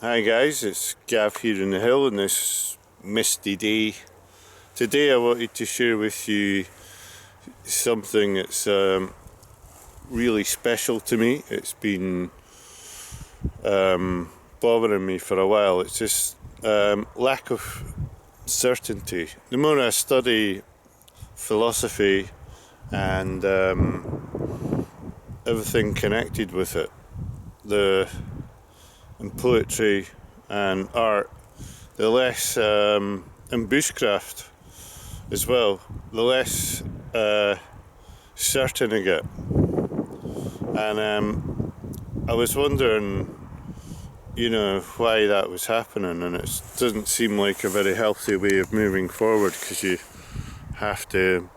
Hi guys, it's Gav here in the hill on this misty day. Today I wanted to share with you something that's really special to me. It's been bothering me for a while. It's just lack of certainty. The more I study philosophy and everything connected with it, and poetry and art, the less, and bushcraft as well, the less certain I get. And I was wondering, why that was happening, and it doesn't seem like a very healthy way of moving forward, because you have to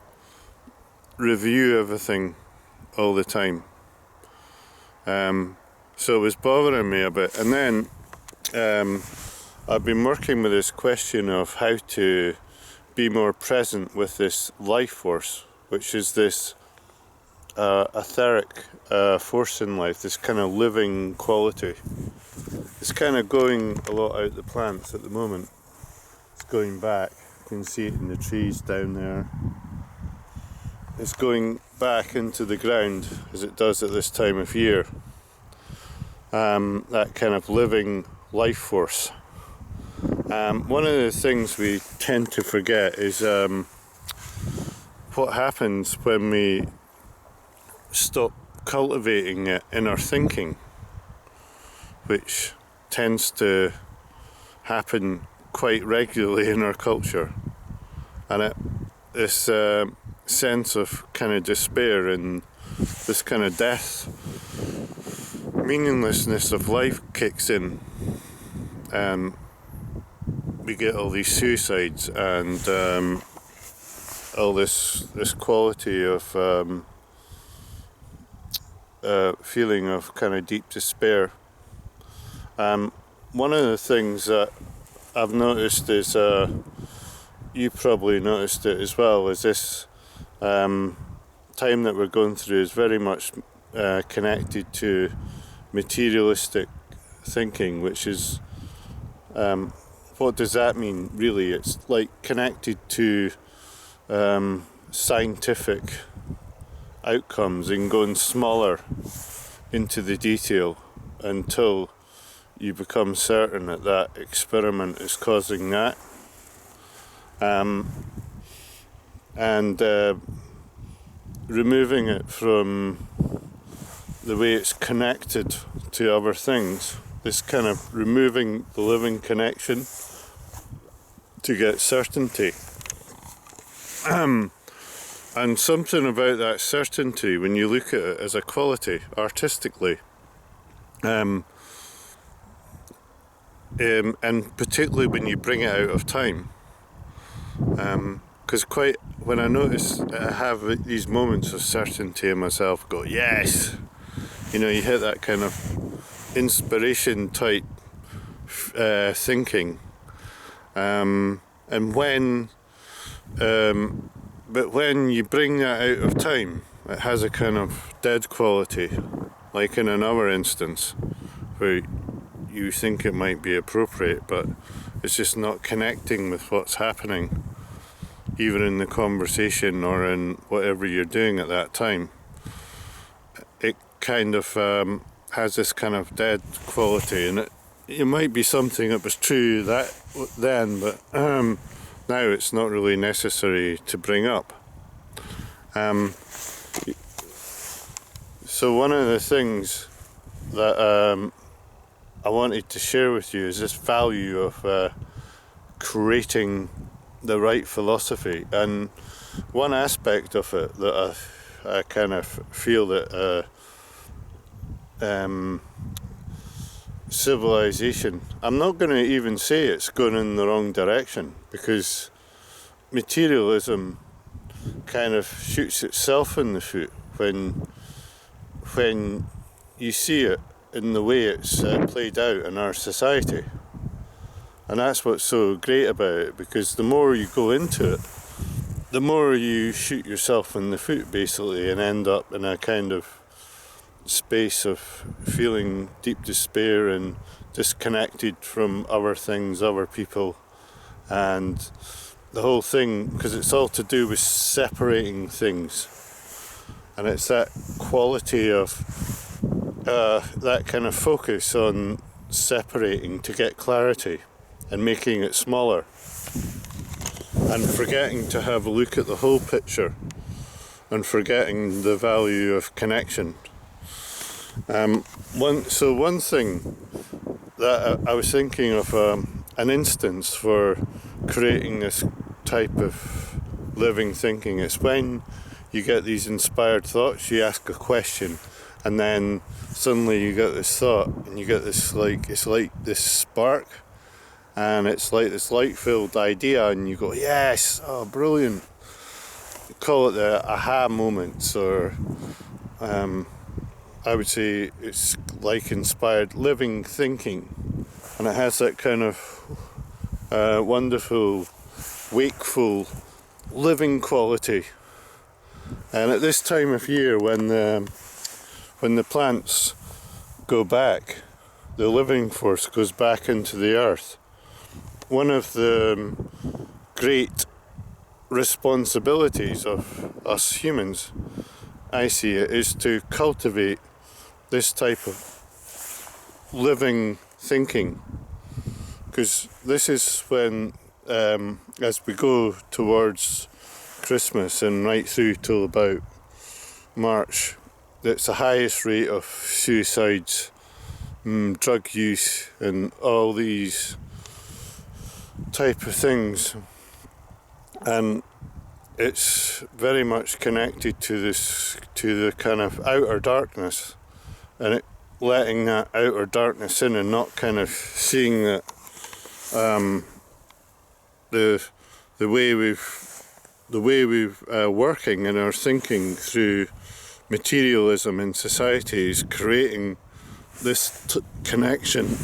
review everything all the time. So it was bothering me a bit, and then I've been working with this question of how to be more present with this life force, which is this etheric force in life, this kind of living quality. It's kind of going a lot out the plants at the moment. It's going back. You can see it in the trees down there. It's going back into the ground as it does at this time of year. That kind of living life force. One of the things we tend to forget is what happens when we stop cultivating it in our thinking, which tends to happen quite regularly in our culture. And this sense of kind of despair and this kind of death, meaninglessness of life kicks in. We get all these suicides and all this quality of feeling of kind of deep despair. One of the things that I've noticed is, you probably noticed it as well, is this time that we're going through is very much connected to materialistic thinking, which is, what does that mean really? It's like connected to scientific outcomes and going smaller into the detail until you become certain that that experiment is causing that. And removing it from the way it's connected to other things, this kind of removing the living connection to get certainty. And something about that certainty, when you look at it as a quality artistically, and particularly when you bring it out of time, because when I notice I have these moments of certainty in myself, go, yes, you hit that kind of inspiration type thinking, but when you bring that out of time, it has a kind of dead quality, like in another instance where you think it might be appropriate, but it's just not connecting with what's happening, even in the conversation or in whatever you're doing at that time. It kind of has this kind of dead quality, and it might be something that was true then, but now it's not really necessary to bring up. So one of the things that I wanted to share with you is this value of creating the right philosophy. And one aspect of it that I kind of feel that civilization, I'm not going to even say it's going in the wrong direction, because materialism kind of shoots itself in the foot when you see it in the way it's played out in our society. And that's what's so great about it, because the more you go into it, the more you shoot yourself in the foot, basically, and end up in a kind of space of feeling deep despair and disconnected from other things, other people, and the whole thing, because it's all to do with separating things, and it's that quality of that kind of focus on separating to get clarity and making it smaller, and forgetting to have a look at the whole picture, and forgetting the value of connection. One thing that I was thinking of, an instance for creating this type of living thinking. It's when you get these inspired thoughts, you ask a question, and then suddenly you get this thought, and you get this, like, it's like this spark, and it's like this light-filled idea, and you go, yes, oh, brilliant. Call it the aha moments, or I would say it's like inspired living thinking, and it has that kind of wonderful, wakeful, living quality. And at this time of year, when the plants go back, the living force goes back into the earth, one of the great responsibilities of us humans, I see it, is to cultivate this type of living thinking, because this is when, as we go towards Christmas and right through till about March, it's the highest rate of suicides, drug use, and all these type of things, and it's very much connected to the kind of outer darkness, and it letting that outer darkness in, and not kind of seeing that the way we've working in our thinking through materialism in society is creating this connection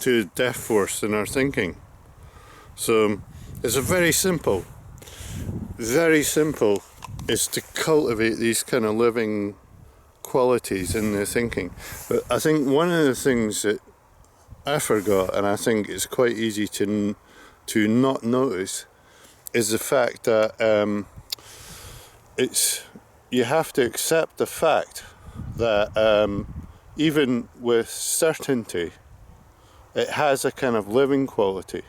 to death force in our thinking. So it's a very simple is to cultivate these kind of living qualities in their thinking. But I think one of the things that I forgot, and I think it's quite easy to not notice, is the fact that you have to accept the fact that even with certainty, it has a kind of living quality.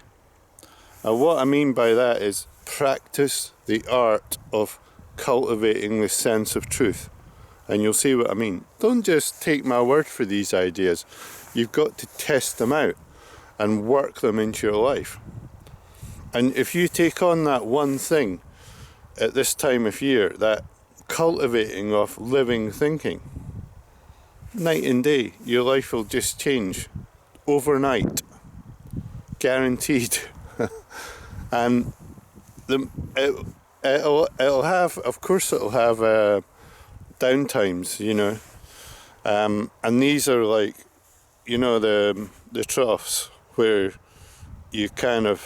And what I mean by that is practice the art of cultivating the sense of truth. And you'll see what I mean. Don't just take my word for these ideas. You've got to test them out and work them into your life. And if you take on that one thing at this time of year, that cultivating of living thinking, night and day, your life will just change overnight, guaranteed. And it'll have, of course, it'll have downtimes, you know, and these are like, you know, the troughs where you kind of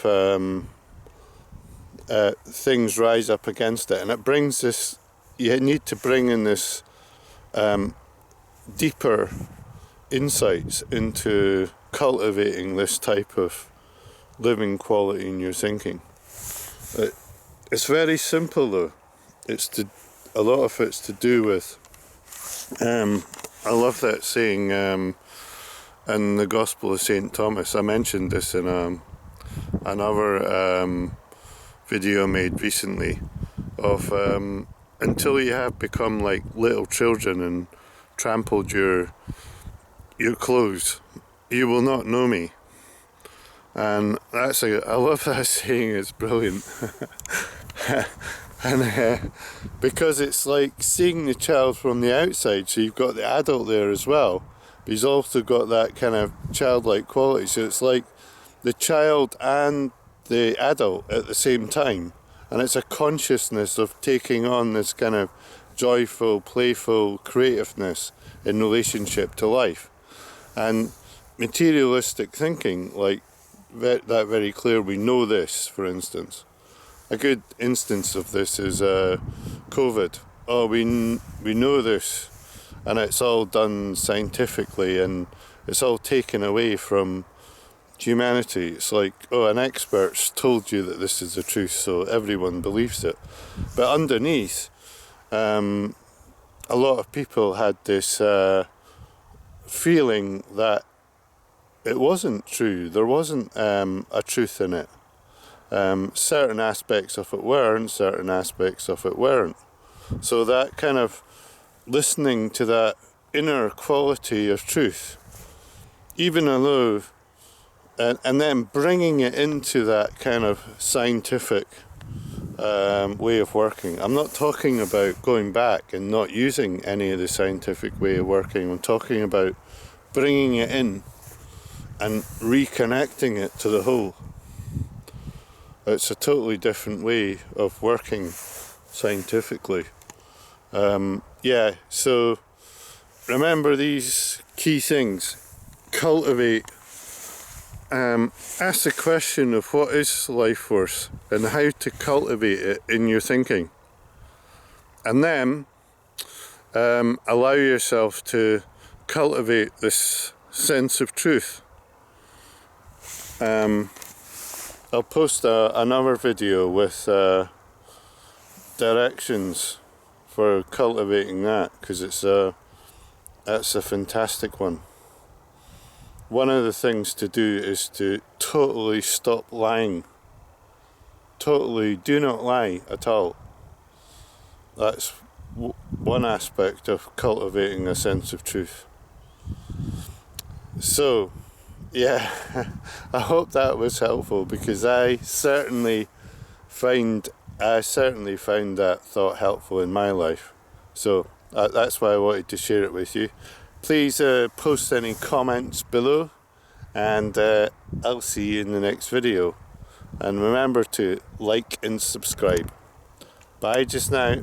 things rise up against it, and it brings this. You need to bring in this deeper insights into cultivating this type of living quality in your thinking. It's very simple though. A lot of it's to do with. I love that saying in the Gospel of St. Thomas. I mentioned this in another video made recently of until you have become like little children and trampled your clothes, you will not know me. And I love that saying. It's brilliant. And because it's like seeing the child from the outside, so you've got the adult there as well, but he's also got that kind of childlike quality, so it's like the child and the adult at the same time, and it's a consciousness of taking on this kind of joyful, playful creativeness in relationship to life. And materialistic thinking, like that very clear, we know this, for instance. A good instance of this is COVID. Oh, we know this, and it's all done scientifically, and it's all taken away from humanity. It's like, oh, an expert's told you that this is the truth, so everyone believes it. But underneath, a lot of people had this feeling that it wasn't true. There wasn't a truth in it. Certain aspects of it were, and certain aspects of it weren't. So that kind of listening to that inner quality of truth, even though, and then bringing it into that kind of scientific way of working. I'm not talking about going back and not using any of the scientific way of working. I'm talking about bringing it in and reconnecting it to the whole. It's a totally different way of working scientifically. So remember these key things. Cultivate. Ask the question of what is life force and how to cultivate it in your thinking. And then allow yourself to cultivate this sense of truth. I'll post another video with directions for cultivating that, because that's a fantastic one. One of the things to do is to totally stop lying. Totally do not lie at all. That's one aspect of cultivating a sense of truth. So, yeah, I hope that was helpful, because I certainly found that thought helpful in my life. So that's why I wanted to share it with you. Please post any comments below, and I'll see you in the next video. And remember to like and subscribe. Bye just now.